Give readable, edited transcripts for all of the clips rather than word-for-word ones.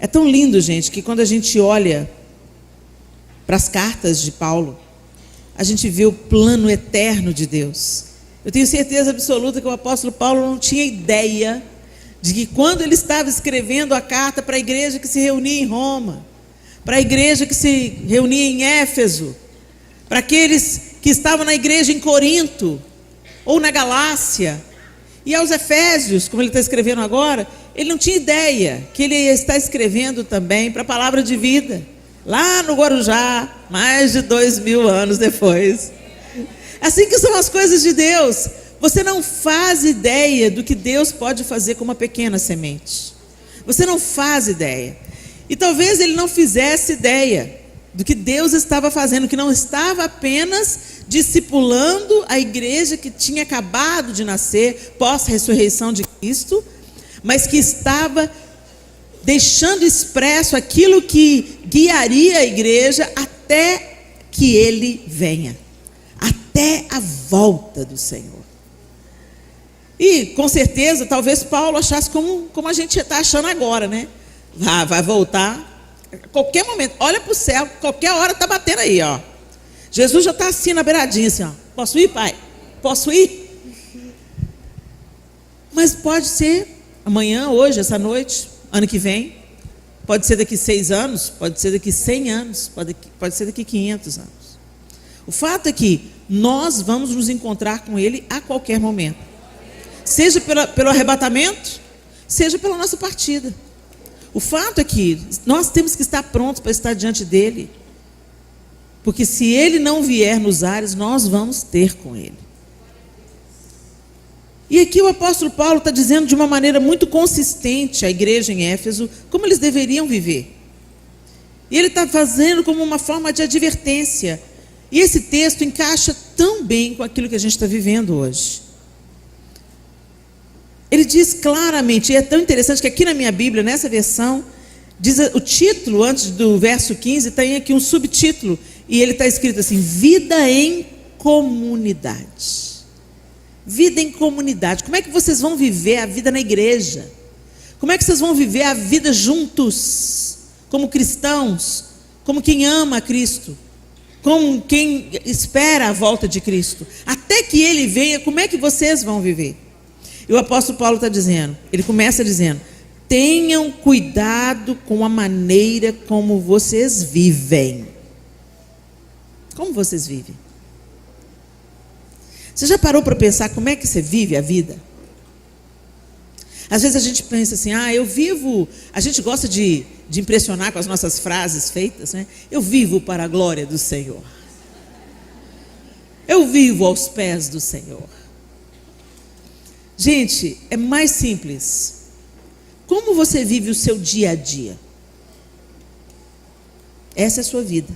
É tão lindo, gente, que quando a gente olha para as cartas de Paulo, a gente vê o plano eterno de Deus. Eu tenho certeza absoluta que o apóstolo Paulo não tinha ideia de que quando ele estava escrevendo a carta para a igreja que se reunia em Roma, para a igreja que se reunia em Éfeso, para aqueles que estavam na igreja em Corinto, ou na Galácia, e aos Efésios, como ele está escrevendo agora, ele não tinha ideia que ele está escrevendo também para a palavra de vida, lá no Guarujá, mais de 2000 anos depois. Assim que são as coisas de Deus. Você não faz ideia do que Deus pode fazer com uma pequena semente. Você não faz ideia. E talvez ele não fizesse ideia do que Deus estava fazendo, que não estava apenas discipulando a igreja que tinha acabado de nascer pós-ressurreição de Cristo, mas que estava deixando expresso aquilo que guiaria a igreja até que ele venha, até a volta do Senhor. E com certeza, talvez Paulo achasse como a gente está achando agora, né? Vai voltar a qualquer momento. Olha para o céu, qualquer hora está batendo aí, ó. Jesus já está assim na beiradinha, assim, ó. Posso ir, pai? Posso ir? Mas pode ser amanhã, hoje, essa noite, ano que vem. Pode ser daqui 6 anos, pode ser daqui 100 anos, pode ser daqui 500 anos. O fato é que nós vamos nos encontrar com Ele a qualquer momento. Seja pelo arrebatamento, seja pela nossa partida. O fato é que nós temos que estar prontos para estar diante dEle. Porque se Ele não vier nos ares, nós vamos ter com Ele. E aqui o apóstolo Paulo está dizendo de uma maneira muito consistente à igreja em Éfeso, como eles deveriam viver. E ele está fazendo como uma forma de advertência. E esse texto encaixa tão bem com aquilo que a gente está vivendo hoje. Ele diz claramente, e é tão interessante que aqui na minha Bíblia, nessa versão, diz o título, antes do verso 15, tem aqui um subtítulo, e ele está escrito assim: vida em comunidade. Vida em comunidade. Como é que vocês vão viver a vida na igreja? Como é que vocês vão viver a vida juntos, como cristãos, como quem ama a Cristo, como quem espera a volta de Cristo? Até que Ele venha, como é que vocês vão viver? E o apóstolo Paulo está dizendo, ele começa dizendo: tenham cuidado com a maneira como vocês vivem. Como vocês vivem? Você já parou para pensar como é que você vive a vida? Às vezes a gente pensa assim, eu vivo... A gente gosta de impressionar com as nossas frases feitas, né? Eu vivo para a glória do Senhor. Eu vivo aos pés do Senhor. Gente, é mais simples. Como você vive o seu dia a dia? Essa é a sua vida.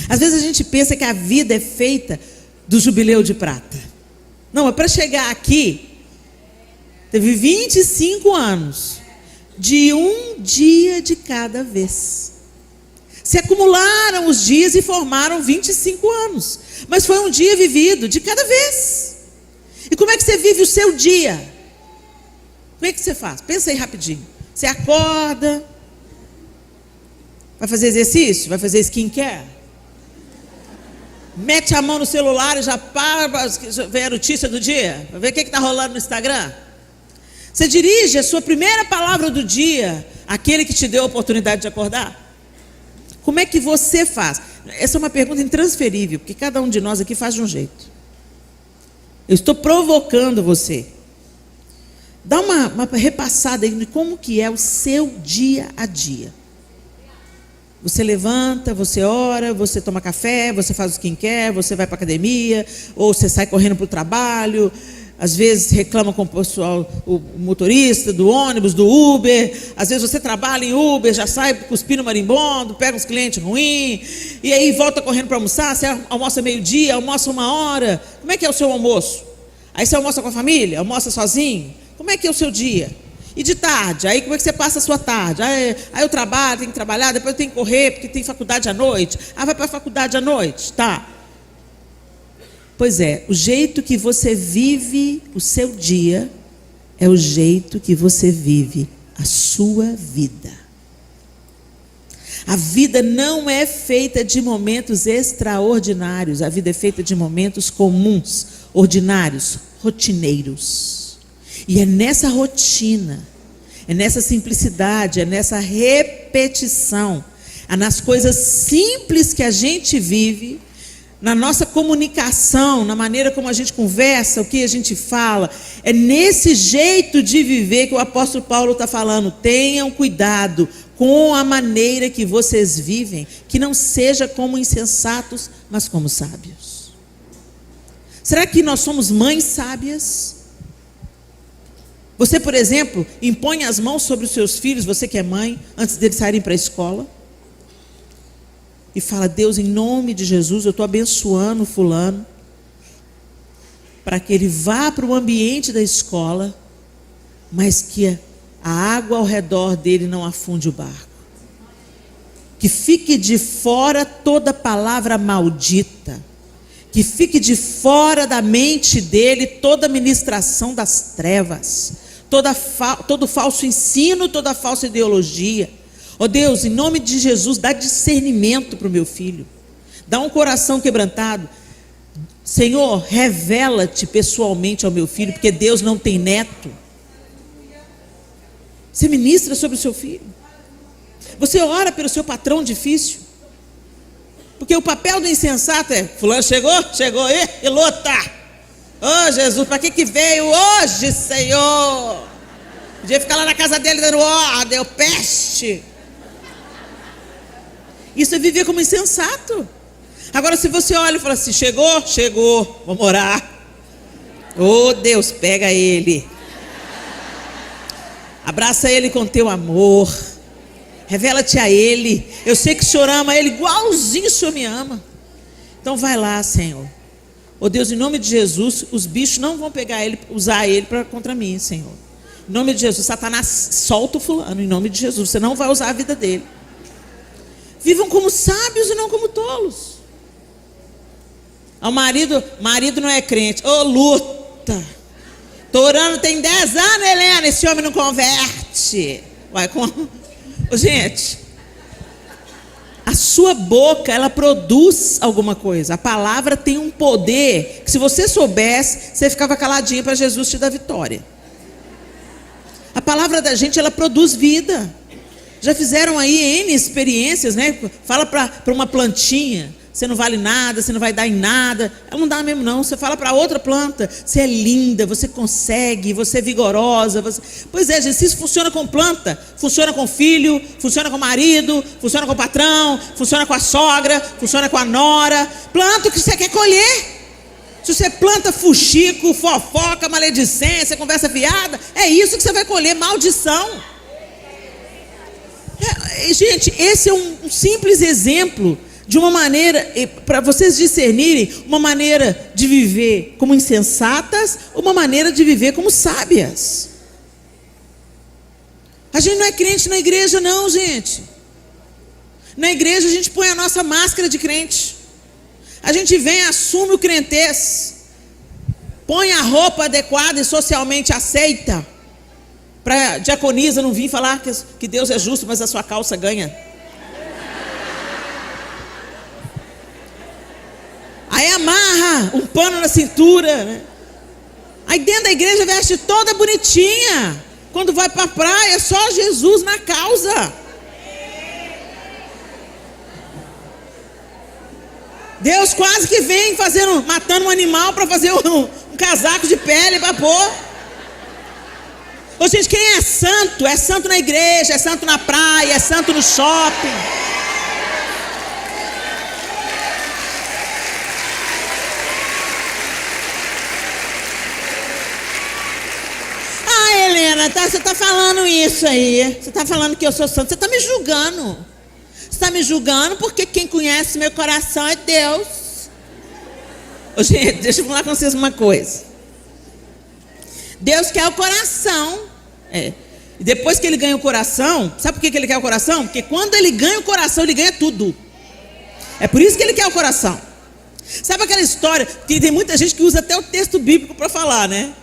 Às vezes a gente pensa que a vida é feita do jubileu de prata. Não, é para chegar aqui, teve 25 anos, de um dia de cada vez. Se acumularam os dias e formaram 25 anos. Mas foi um dia vivido de cada vez. E como é que você vive o seu dia? Como é que você faz? Pensa aí rapidinho. Você acorda, vai fazer exercício? Vai fazer skincare? Mete a mão no celular e já para ver a notícia do dia, para ver o que está rolando no Instagram. Você dirige a sua primeira palavra do dia àquele que te deu a oportunidade de acordar? Como é que você faz? Essa é uma pergunta intransferível, porque cada um de nós aqui faz de um jeito. Eu estou provocando você. Dá uma repassada aí de como que é o seu dia a dia. Você levanta, você ora, você toma café, você faz o skincare, você vai para a academia, ou você sai correndo para o trabalho, às vezes reclama com o pessoal, o motorista do ônibus, do Uber, às vezes você trabalha em Uber, já sai cuspindo marimbondo, pega uns clientes ruins, e aí volta correndo para almoçar, você almoça meio-dia, almoça 1h. Como é que é o seu almoço? Aí você almoça com a família, almoça sozinho? Como é que é o seu dia? E de tarde, aí como é que você passa a sua tarde? Aí eu trabalho, tenho que trabalhar, depois eu tenho que correr, porque tem faculdade à noite. Vai para a faculdade à noite, tá? Pois é, o jeito que você vive o seu dia é o jeito que você vive a sua vida. A vida não é feita de momentos extraordinários. A vida é feita de momentos comuns, ordinários, rotineiros. E é nessa rotina, é nessa simplicidade, é nessa repetição, é nas coisas simples que a gente vive, na nossa comunicação, na maneira como a gente conversa, o que a gente fala, é nesse jeito de viver que o apóstolo Paulo está falando. Tenham cuidado com a maneira que vocês vivem, que não seja como insensatos, mas como sábios. Será que nós somos mães sábias? Você, por exemplo, impõe as mãos sobre os seus filhos, você que é mãe, antes deles saírem para a escola? E fala: Deus, em nome de Jesus, eu estou abençoando fulano, para que ele vá para o ambiente da escola, mas que a água ao redor dele não afunde o barco. Que fique de fora toda palavra maldita. Que fique de fora da mente dele toda ministração das trevas, todo falso ensino, toda falsa ideologia. Ó Deus, em nome de Jesus, dá discernimento para o meu filho. Dá um coração quebrantado. Senhor, revela-te pessoalmente ao meu filho, porque Deus não tem neto. Você ministra sobre o seu filho. Você ora pelo seu patrão difícil. Porque o papel do insensato é: fulano chegou aí e luta. Ô Jesus, para que veio hoje, Senhor? Podia ficar lá na casa dele dando ordem, peste. Isso é viver como insensato. Agora, se você olha e fala assim: chegou, vamos orar. Oh Deus, pega ele, abraça ele com teu amor, revela-te a ele. Eu sei que o Senhor ama ele igualzinho o Senhor me ama. Então vai lá, Senhor. Oh Deus, em nome de Jesus, os bichos não vão pegar ele, usar ele contra mim, Senhor. Em nome de Jesus, Satanás, solta o fulano, em nome de Jesus. Você não vai usar a vida dele. Vivam como sábios e não como tolos. O marido não é crente. Ô, luta. Tô orando tem 10 anos, Helena, esse homem não converte. Gente, a sua boca, ela produz alguma coisa. A palavra tem um poder que, se você soubesse, você ficava caladinha para Jesus te dar vitória. A palavra da gente, ela produz vida. Já fizeram aí N experiências, né? Fala para uma plantinha: você não vale nada, você não vai dar em nada. Ela não dá mesmo não. Você fala para outra planta: você é linda, você consegue, você é vigorosa. Pois é, gente, se isso funciona com planta, funciona com filho, funciona com marido, funciona com o patrão, funciona com a sogra, funciona com a nora. Planta o que você quer colher. Se você planta fuxico, fofoca, maledicência, conversa fiada, é isso que você vai colher: maldição. Gente, esse é um simples exemplo de uma maneira, para vocês discernirem, uma maneira de viver como insensatas, uma maneira de viver como sábias. A gente não é crente na igreja não, gente. Na igreja a gente põe a nossa máscara de crente. A gente vem, assume o crentez, põe a roupa adequada e socialmente aceita, para a diaconisa não vir falar que Deus é justo, mas a sua calça ganha. Aí amarra um pano na cintura, né? Aí dentro da igreja veste toda bonitinha. Quando vai para a praia, é só Jesus na causa. Deus quase que vem matando um animal para fazer um casaco de pele para pôr. Ô, gente, quem é santo? É santo na igreja, é santo na praia, é santo no shopping. Ah, Helena, você está falando isso aí. Você está falando que eu sou santo. Você está me julgando. Você está me julgando porque quem conhece meu coração é Deus. Ô, gente, deixa eu falar com vocês uma coisa. Deus quer o coração. E depois que ele ganha o coração, sabe por que ele quer o coração? Porque quando ele ganha o coração, ele ganha tudo. É por isso que ele quer o coração. Sabe aquela história que tem muita gente que usa até o texto bíblico para falar, né?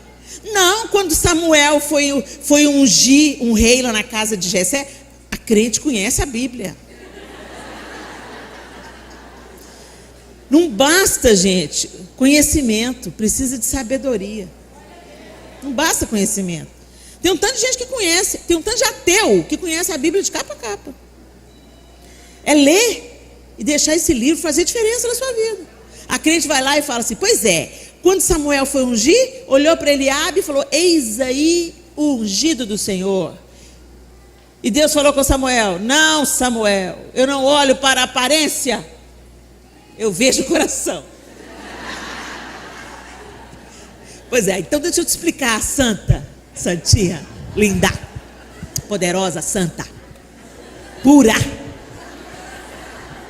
Não, quando Samuel foi ungir um rei lá na casa de Jessé, a crente conhece a Bíblia. Não basta, gente, conhecimento, precisa de sabedoria. Não basta conhecimento. Tem um tanto de gente que conhece, tem um tanto de ateu que conhece a Bíblia de capa a capa. É ler e deixar esse livro fazer diferença na sua vida. A crente vai lá e fala assim, pois é, quando Samuel foi ungir, olhou para Eliabe e falou, eis aí o ungido do Senhor. E Deus falou com Samuel, não, Samuel, eu não olho para a aparência, eu vejo o coração. Pois é, então deixa eu te explicar, santinha, linda, poderosa, santa, pura,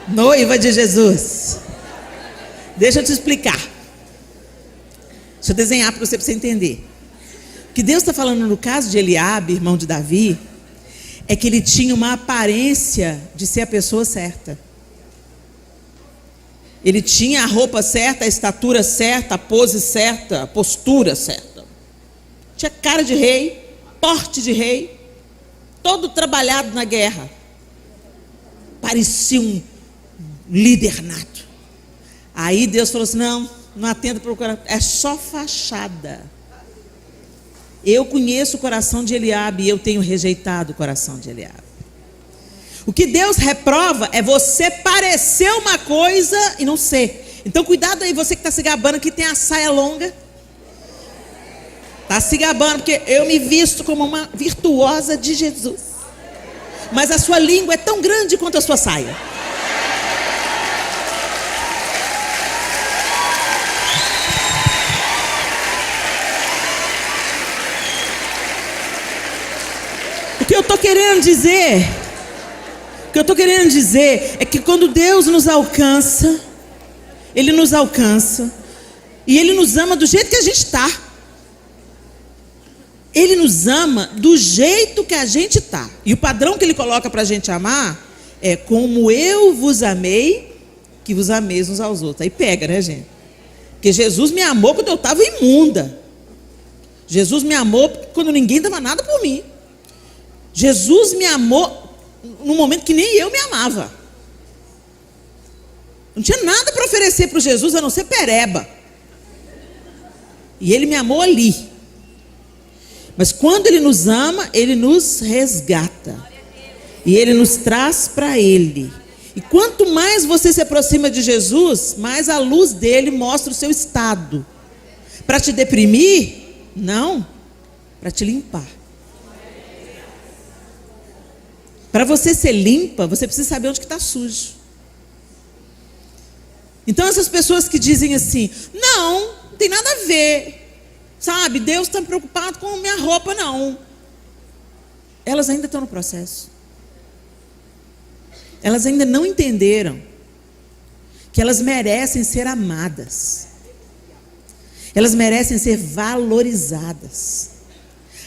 noiva de Jesus. Deixa eu te explicar. Deixa eu desenhar para você entender. O que Deus está falando no caso de Eliabe, irmão de Davi, é que ele tinha uma aparência de ser a pessoa certa. Ele tinha a roupa certa, a estatura certa, a pose certa, a postura certa. Tinha cara de rei, porte de rei, todo trabalhado na guerra. Parecia um líder nato. Aí Deus falou assim, não atenda para o coração, é só fachada. Eu conheço o coração de Eliabe e eu tenho rejeitado o coração de Eliabe. O que Deus reprova é você parecer uma coisa e não ser. Então cuidado aí, você que está se gabando que tem a saia longa. Está se gabando porque eu me visto como uma virtuosa de Jesus. Mas a sua língua é tão grande quanto a sua saia. O que eu estou querendo dizer é que quando Deus nos alcança, Ele nos alcança e Ele nos ama do jeito que a gente está. Ele nos ama do jeito que a gente está. E o padrão que Ele coloca para a gente amar é como eu vos amei, que vos ameis uns aos outros. Aí pega, né, gente? Porque Jesus me amou quando eu estava imunda. Jesus me amou quando ninguém dava nada por mim. Jesus me amou num momento que nem eu me amava. Não tinha nada para oferecer para Jesus a não ser pereba. E Ele me amou ali. Mas quando Ele nos ama, Ele nos resgata. E Ele nos traz para Ele. E quanto mais você se aproxima de Jesus, mais a luz dele mostra o seu estado. Para te deprimir? Não. Para te limpar. Para você ser limpa, você precisa saber onde que está sujo. Então essas pessoas que dizem assim, não tem nada a ver, sabe, Deus está preocupado com minha roupa, não. Elas ainda estão no processo. Elas ainda não entenderam que elas merecem ser amadas. Elas merecem ser valorizadas.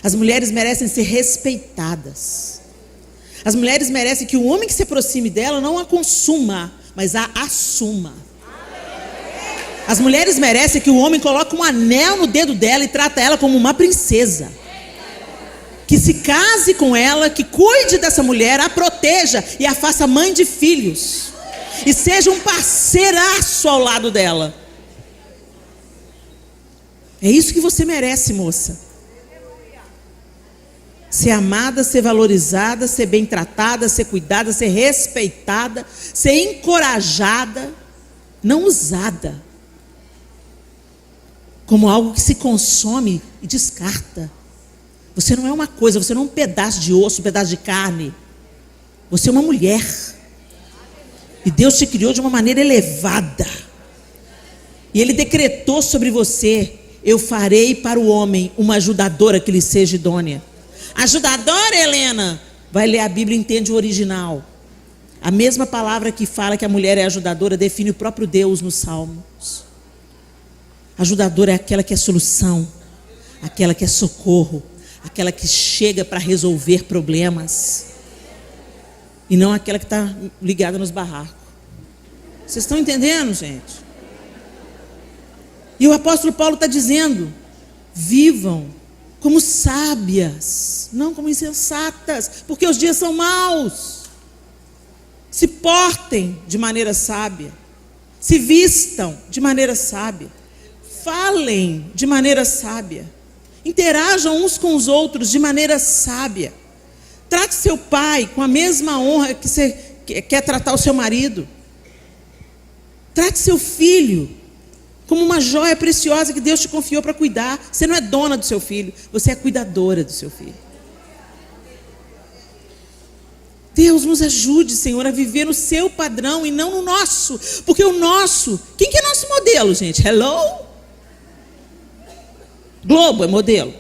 As mulheres merecem ser respeitadas. As mulheres merecem que o homem que se aproxime dela não a consuma, mas a assuma. As mulheres merecem que o homem coloque um anel no dedo dela e trata ela como uma princesa. Que se case com ela, que cuide dessa mulher, a proteja e a faça mãe de filhos. E seja um parceiraço ao lado dela. É isso que você merece, moça. Ser amada, ser valorizada, ser bem tratada, ser cuidada, ser respeitada, ser encorajada, não usada como algo que se consome e descarta. Você não é uma coisa, você não é um pedaço de osso, um pedaço de carne. Você é uma mulher. E Deus te criou de uma maneira elevada. E Ele decretou sobre você, eu farei para o homem uma ajudadora que lhe seja idônea. Ajudadora, Helena, vai ler a Bíblia e entende o original. A mesma palavra que fala que a mulher é ajudadora define o próprio Deus nos Salmos. Ajudadora é aquela que é solução, aquela que é socorro, aquela que chega para resolver problemas, e não aquela que está ligada nos barracos. Vocês estão entendendo, gente? E o apóstolo Paulo está dizendo, vivam como sábias, não como insensatas, porque os dias são maus. Se portem de maneira sábia. Se vistam de maneira sábia. Falem de maneira sábia. Interajam uns com os outros de maneira sábia. Trate seu pai com a mesma honra que você quer tratar o seu marido. Trate seu filho como uma joia preciosa que Deus te confiou para cuidar. Você não é dona do seu filho, você é cuidadora do seu filho. Deus nos ajude, Senhor, a viver no seu padrão e não no nosso. Porque o nosso, quem que é nosso modelo, gente? Hello? Globo é modelo.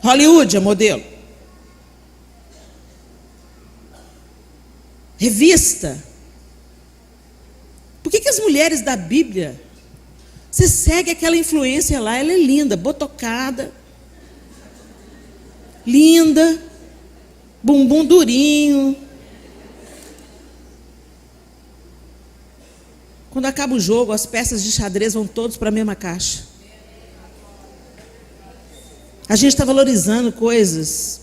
Hollywood é modelo. Revista. Por que as mulheres da Bíblia, você segue aquela influência lá, ela é linda, botocada, linda, bumbum durinho. Quando acaba o jogo, as peças de xadrez vão todos para a mesma caixa. A gente está valorizando coisas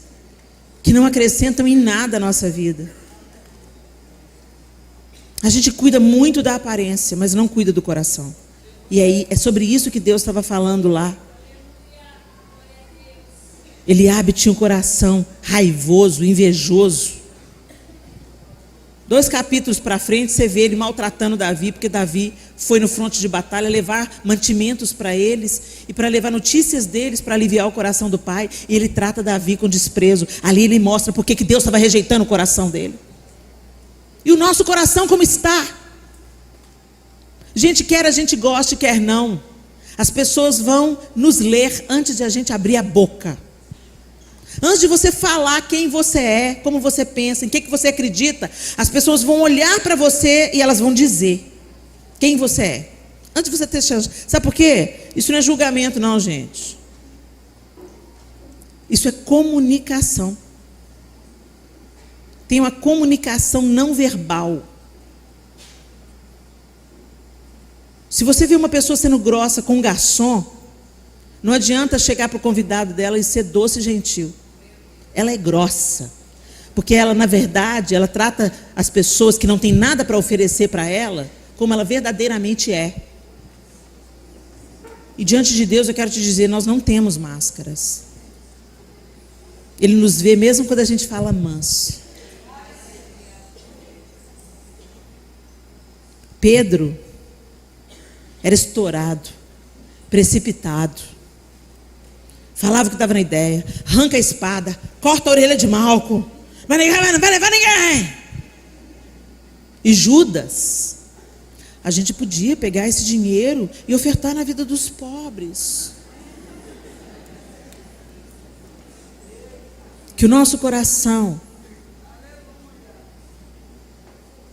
que não acrescentam em nada a nossa vida. A gente cuida muito da aparência, mas não cuida do coração. E aí, é sobre isso que Deus estava falando lá. Eliabe tinha um coração raivoso, invejoso. 2 capítulos para frente, você vê ele maltratando Davi, porque Davi foi no fronte de batalha levar mantimentos para eles e para levar notícias deles para aliviar o coração do pai. E ele trata Davi com desprezo. Ali ele mostra porque que Deus estava rejeitando o coração dele. E o nosso coração como está? Gente, quer a gente goste, quer não. As pessoas vão nos ler antes de a gente abrir a boca. Antes de você falar quem você é, como você pensa, em que você acredita, as pessoas vão olhar para você e elas vão dizer quem você é. Antes de você ter chance. Sabe por quê? Isso não é julgamento não, gente. Isso é comunicação. Tem uma comunicação não verbal. Se você vê uma pessoa sendo grossa com um garçom, não adianta chegar para o convidado dela e ser doce e gentil. Ela é grossa. Porque ela, na verdade, ela trata as pessoas que não têm nada para oferecer para ela, como ela verdadeiramente é. E diante de Deus eu quero te dizer, nós não temos máscaras. Ele nos vê mesmo quando a gente fala manso. Pedro era estourado, precipitado. Falava que estava na ideia. Arranca a espada, corta a orelha de Malco. Não vai levar ninguém. E Judas, a gente podia pegar esse dinheiro e ofertar na vida dos pobres. Que o nosso coração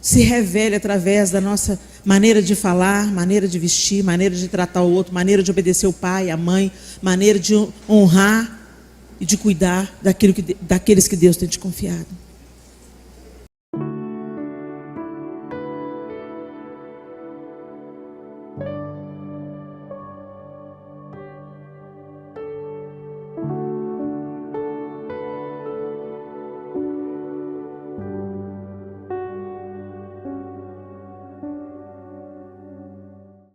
se revele através da nossa maneira de falar, maneira de vestir, maneira de tratar o outro, maneira de obedecer o pai, a mãe, maneira de honrar e de cuidar daqueles que Deus tem te confiado.